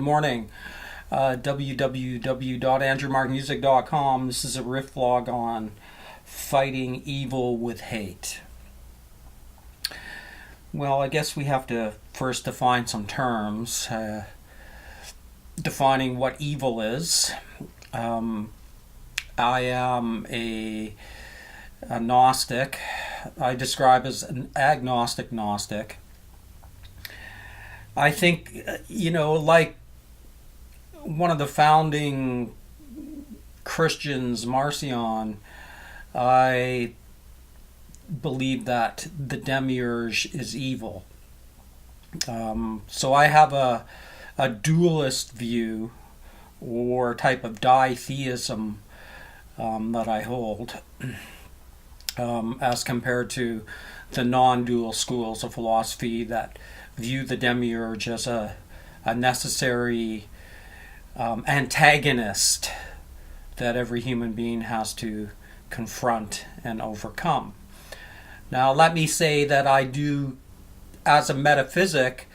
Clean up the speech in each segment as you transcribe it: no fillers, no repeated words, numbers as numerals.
Morning, www.andrewmarkmusic.com. This is a Riffvlog on fighting evil with hate. Well, I guess we have to first define some terms. Defining what evil is. I am a Gnostic. I describe as an agnostic Gnostic. I think, like one of the founding Christians, Marcion, I believe that the demiurge is evil. So I have a dualist view or type of ditheism that I hold as compared to the non-dual schools of philosophy that view the demiurge as a necessary antagonist that every human being has to confront and overcome. Now, let me say that I do, as a metaphysic,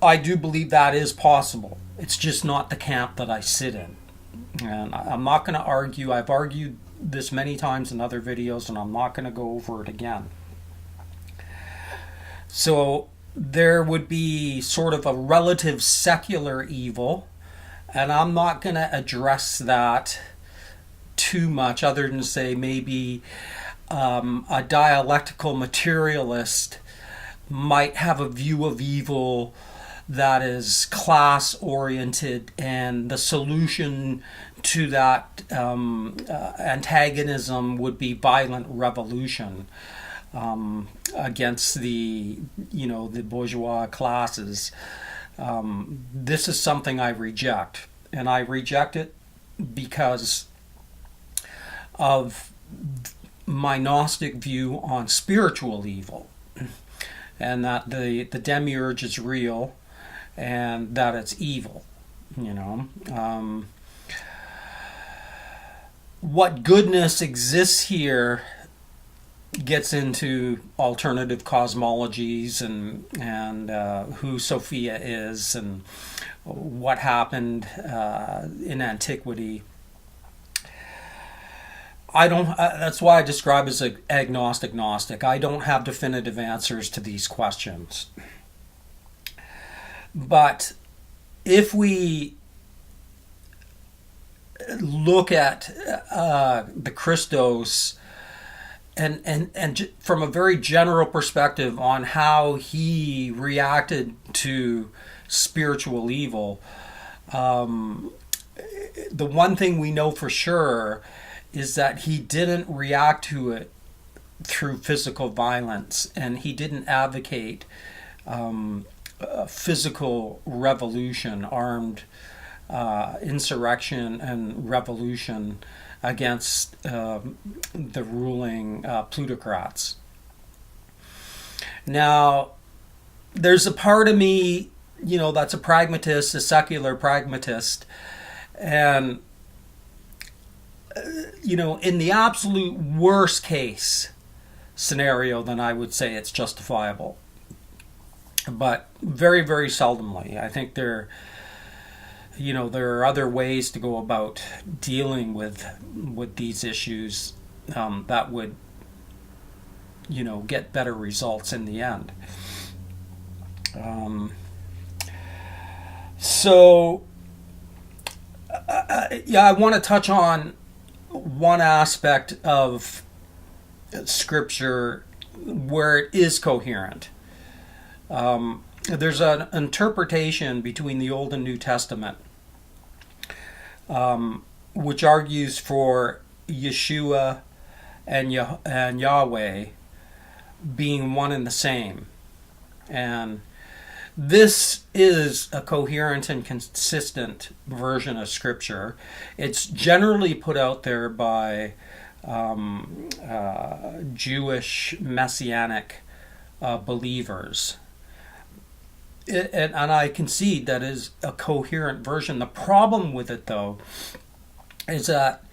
I do believe that is possible. It's just not the camp that I sit in. And I'm not going to argue. I've argued this many times in other videos, and I'm not going to go over it again. So there would be sort of a relative secular evil, and I'm not going to address that too much other than say maybe a dialectical materialist might have a view of evil that is class-oriented, and the solution to that antagonism would be violent revolution against the bourgeois classes. This is something I reject, and I reject it because of my Gnostic view on spiritual evil, and that the demiurge is real and that it's evil. What goodness exists here gets into alternative cosmologies and who Sophia is and what happened in antiquity. That's why I describe as an agnostic Gnostic. I don't have definitive answers to these questions. But if we look at the Kristos and from a very general perspective on how he reacted to spiritual evil, the one thing we know for sure is that he didn't react to it through physical violence, and he didn't advocate physical revolution, armed insurrection and revolution against the ruling plutocrats. Now, there's a part of me, that's a pragmatist, a secular pragmatist, and in the absolute worst case scenario, then I would say it's justifiable. But very, very seldomly. I think there are other ways to go about dealing with these issues that would, get better results in the end. I want to touch on one aspect of Scripture where it is coherent. There's an interpretation between the Old and New Testament which argues for Yeshua and Yahweh being one and the same. And this is a coherent and consistent version of Scripture. It's generally put out there by Jewish messianic believers. And I concede that is a coherent version. The problem with it, though, is that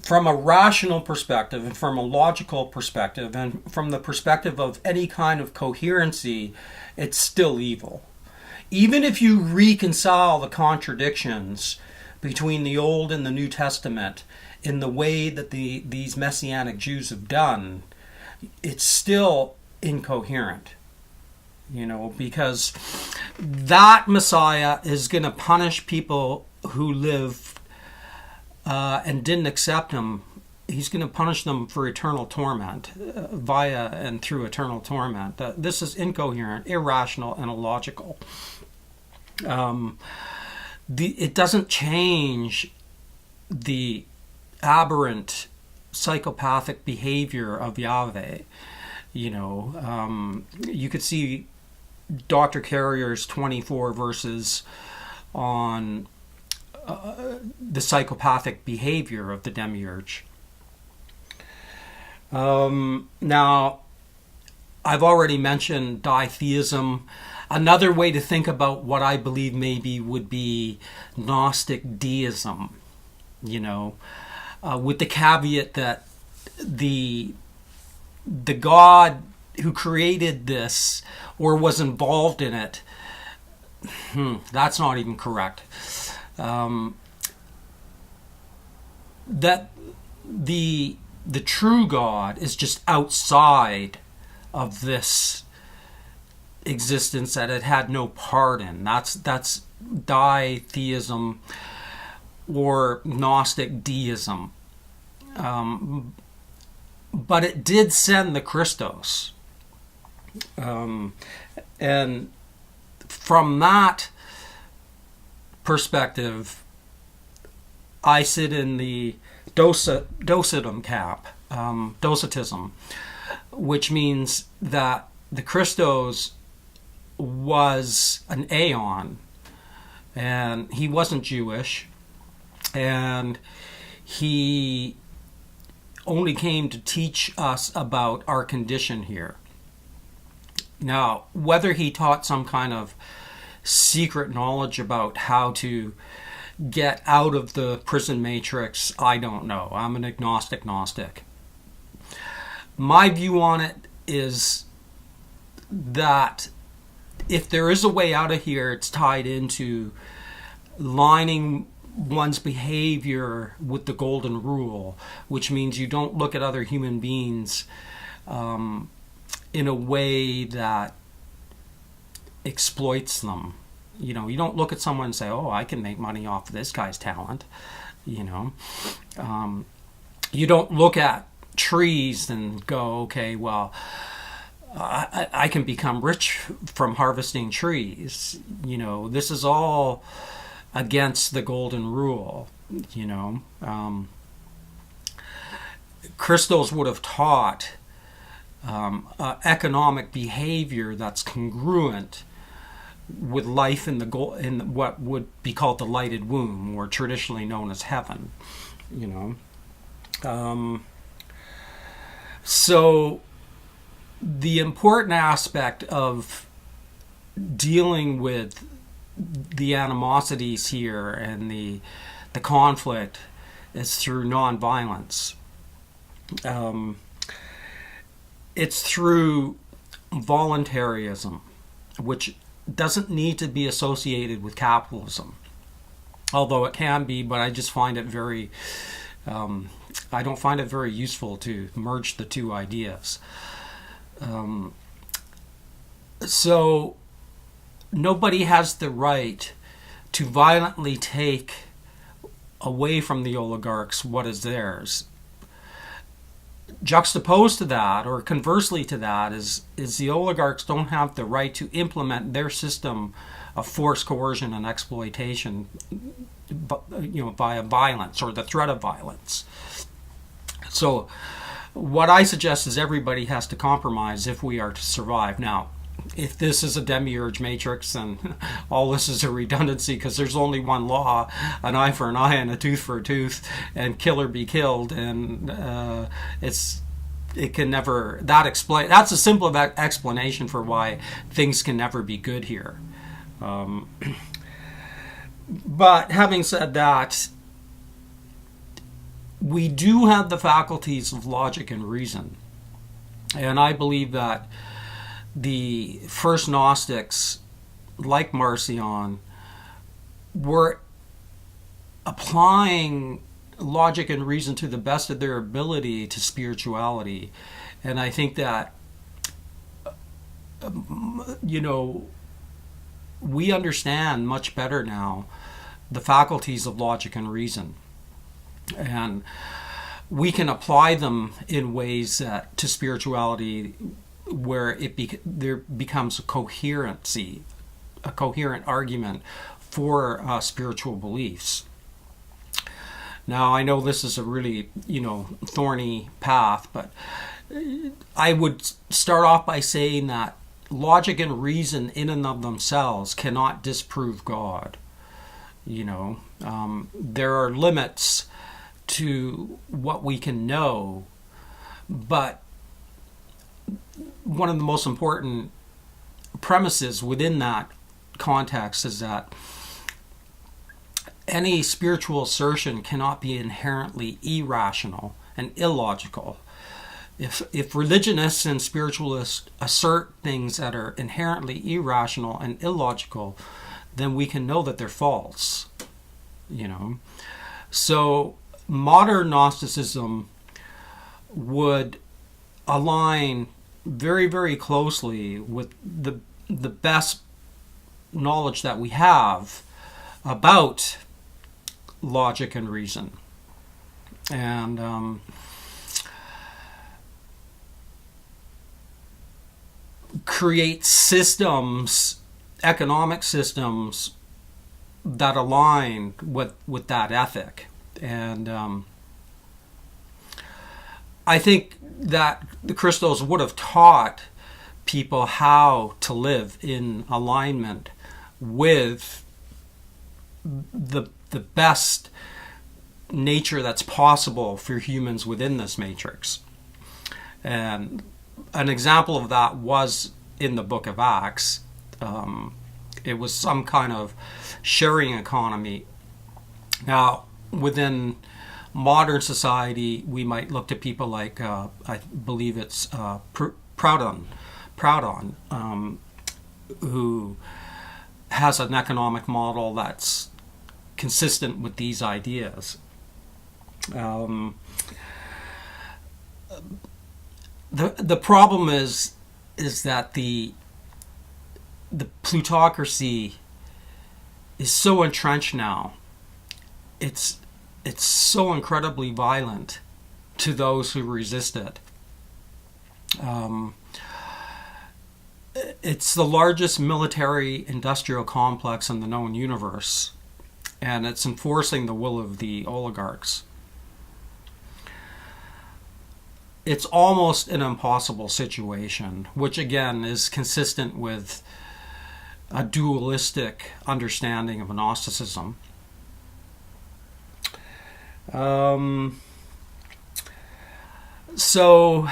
from a rational perspective and from a logical perspective and from the perspective of any kind of coherency, it's still evil. even if you reconcile the contradictions between the Old and the New Testament in the way that these Messianic Jews have done, it's still incoherent. Because that Messiah is going to punish people who live and didn't accept him. He's going to punish them for eternal torment, via and through eternal torment. This is incoherent, irrational, and illogical. It doesn't change the aberrant psychopathic behavior of Yahweh. You could see Dr. Carrier's 24 verses on the psychopathic behavior of the demiurge. Now, I've already mentioned ditheism. Another way to think about what I believe maybe would be Gnostic deism, with the caveat that the God who created this or was involved in it, that's not even correct. That the true God is just outside of this existence, that it had no part in. That's ditheism or Gnostic deism. But it did send the Kristos. And from that perspective, I sit in the docetism camp, docetism, which means that the Kristos was an aeon, and he wasn't Jewish, and he only came to teach us about our condition here. Now, whether he taught some kind of secret knowledge about how to get out of the prison matrix, I don't know. I'm an agnostic Gnostic. My view on it is that if there is a way out of here, it's tied into lining one's behavior with the golden rule, which means you don't look at other human beings in a way that exploits them. You don't look at someone and say, oh, I can make money off of this guy's talent. You don't look at trees and go, okay, well, I can become rich from harvesting trees. This is all against the golden rule. Kristos would have taught economic behavior that's congruent with life in what would be called the lighted womb, or traditionally known as heaven. So the important aspect of dealing with the animosities here and the conflict is through nonviolence. It's through voluntaryism, which doesn't need to be associated with capitalism, although it can be, but I just find it very I don't find it very useful to merge the two ideas. So nobody has the right to violently take away from the oligarchs what is theirs. Juxtaposed to that, or conversely to that, is the oligarchs don't have the right to implement their system of force, coercion, and exploitation, via violence or the threat of violence. So what I suggest is everybody has to compromise if we are to survive. Now, if this is a demiurge matrix, then all this is a redundancy, because there's only one law: an eye for an eye and a tooth for a tooth, and kill or be killed. And that's a simple explanation for why things can never be good here. But having said that, we do have the faculties of logic and reason, and I believe that the first Gnostics like Marcion, were applying logic and reason to the best of their ability to spirituality. And I think that, we understand much better now the faculties of logic and reason. And we can apply them in ways to spirituality where there becomes a coherent argument for spiritual beliefs. Now, I know this is a really, thorny path, but I would start off by saying that logic and reason in and of themselves cannot disprove God. There are limits to what we can know, but one of the most important premises within that context is that any spiritual assertion cannot be inherently irrational and illogical. If religionists and spiritualists assert things that are inherently irrational and illogical, then we can know that they're false. So modern Gnosticism would align very, very closely with the best knowledge that we have about logic and reason. And create systems, economic systems, that align with that ethic. And I think that the Kristos would have taught people how to live in alignment with the best nature that's possible for humans within this matrix. And an example of that was in the book of Acts. It was some kind of sharing economy. Now, within modern society, we might look to people like, I believe it's Proudhon, who has an economic model that's consistent with these ideas. The problem is that the plutocracy is so entrenched now. It's so incredibly violent to those who resist it. It's the largest military-industrial complex in the known universe, and it's enforcing the will of the oligarchs. It's almost an impossible situation, which again is consistent with a dualistic understanding of Gnosticism. So,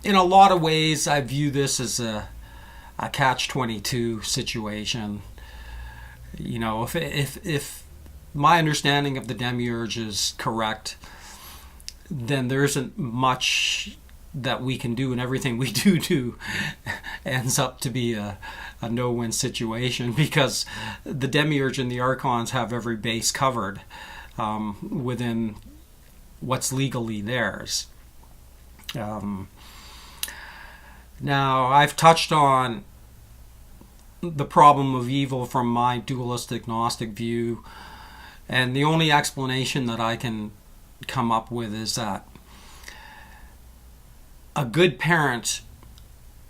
in a lot of ways, I view this as a catch-22 situation. If my understanding of the demiurge is correct, then there isn't much that we can do, and everything we do ends up to be a no-win situation, because the demiurge and the archons have every base covered within what's legally theirs. Now, I've touched on the problem of evil from my dualistic Gnostic view, and the only explanation that I can come up with is that a good parent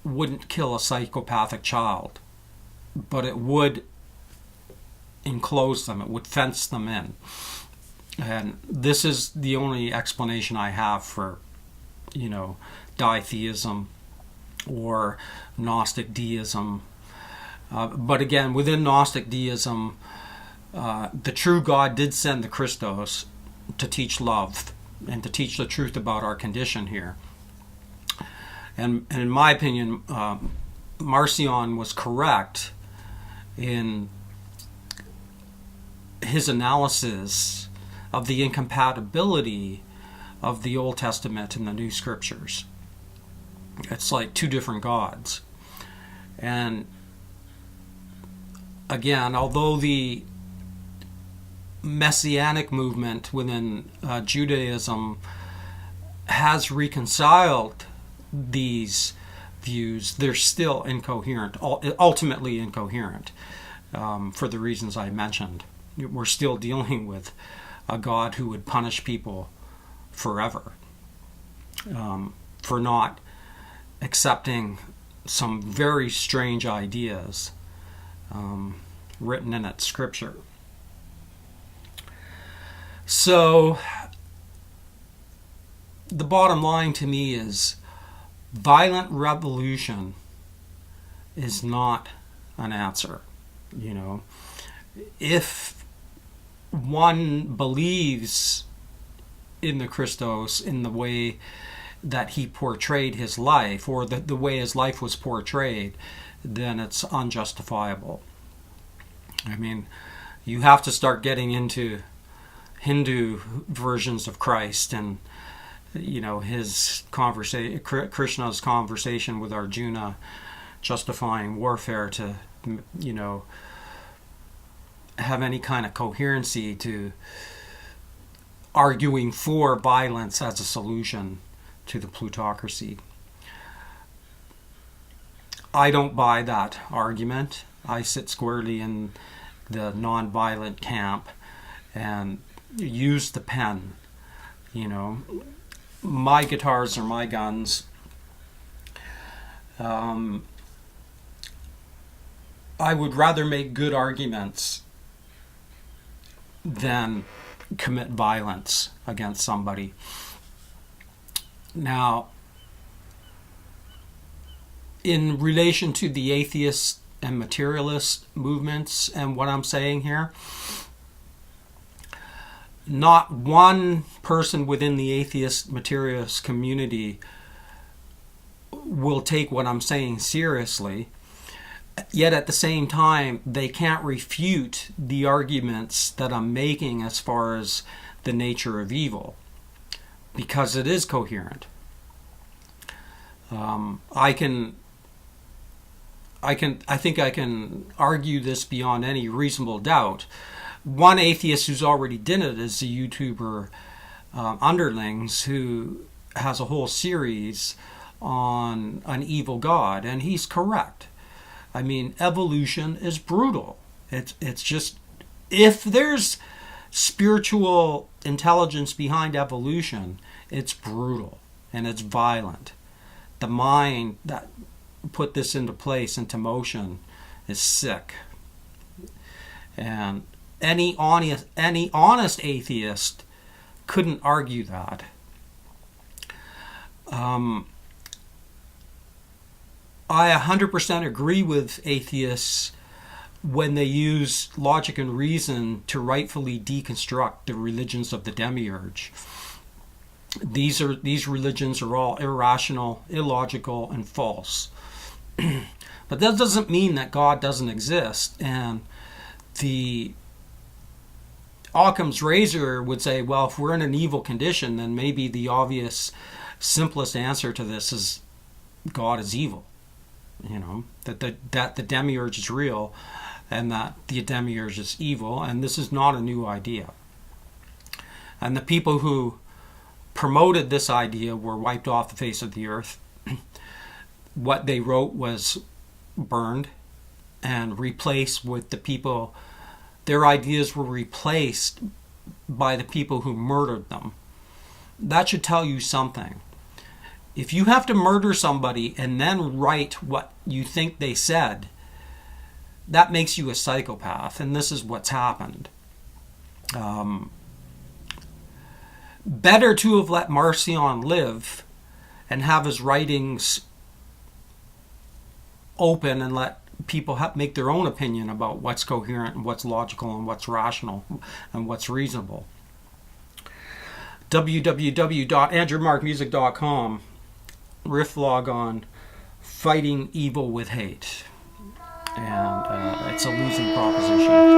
wouldn't kill a psychopathic child, but it would enclose them, it would fence them in. And this is the only explanation I have for, ditheism or Gnostic deism. But again, within Gnostic deism, the true God did send the Kristos to teach love and to teach the truth about our condition here. And in my opinion, Marcion was correct in his analysis of the incompatibility of the Old Testament and the New Scriptures. It's like two different gods. And again, although the messianic movement within Judaism has reconciled these views, they're still incoherent, ultimately incoherent, for the reasons I mentioned. We're still dealing with a God who would punish people forever for not accepting some very strange ideas written in its scripture. So the bottom line to me is violent revolution is not an answer. You know, if one believes in the Kristos in the way that he portrayed his life, or the way his life was portrayed, then it's unjustifiable. I mean, you have to start getting into Hindu versions of Christ, and you know, his conversation, Krishna's conversation with Arjuna, justifying warfare to, you know, have any kind of coherency to arguing for violence as a solution to the plutocracy. I don't buy that argument. I sit squarely in the non-violent camp and use the pen. You know, my guitars are my guns. I would rather make good arguments than commit violence against somebody. Now, in relation to the atheist and materialist movements and what I'm saying here, not one person within the atheist materialist community will take what I'm saying seriously. Yet at the same time, they can't refute the arguments that I'm making as far as the nature of evil, because it is coherent. I think I can argue this beyond any reasonable doubt. One atheist who's already done it is the YouTuber Underlings, who has a whole series on an evil God, and he's correct. I mean, evolution is brutal. It's just, if there's spiritual intelligence behind evolution, it's brutal and it's violent. The mind that put this into place, into motion, is sick. And any honest atheist couldn't argue that. I 100% agree with atheists when they use logic and reason to rightfully deconstruct the religions of the demiurge. These religions are all irrational, illogical, and false. But that doesn't mean that God doesn't exist. And the Occam's razor would say, well, if we're in an evil condition, then maybe the obvious, simplest answer to this is God is evil. You know, that the demiurge is real and that the demiurge is evil, and this is not a new idea. And the people who promoted this idea were wiped off the face of the earth. What they wrote was burned and replaced with the people. Their ideas were replaced by the people who murdered them. That should tell you something. If you have to murder somebody and then write what you think they said, that makes you a psychopath, and this is what's happened. Better to have let Marcion live and have his writings open and let people make their own opinion about what's coherent and what's logical and what's rational and what's reasonable. www.andrewmarkmusic.com. Riffvlog on fighting evil with hate, and it's a losing proposition.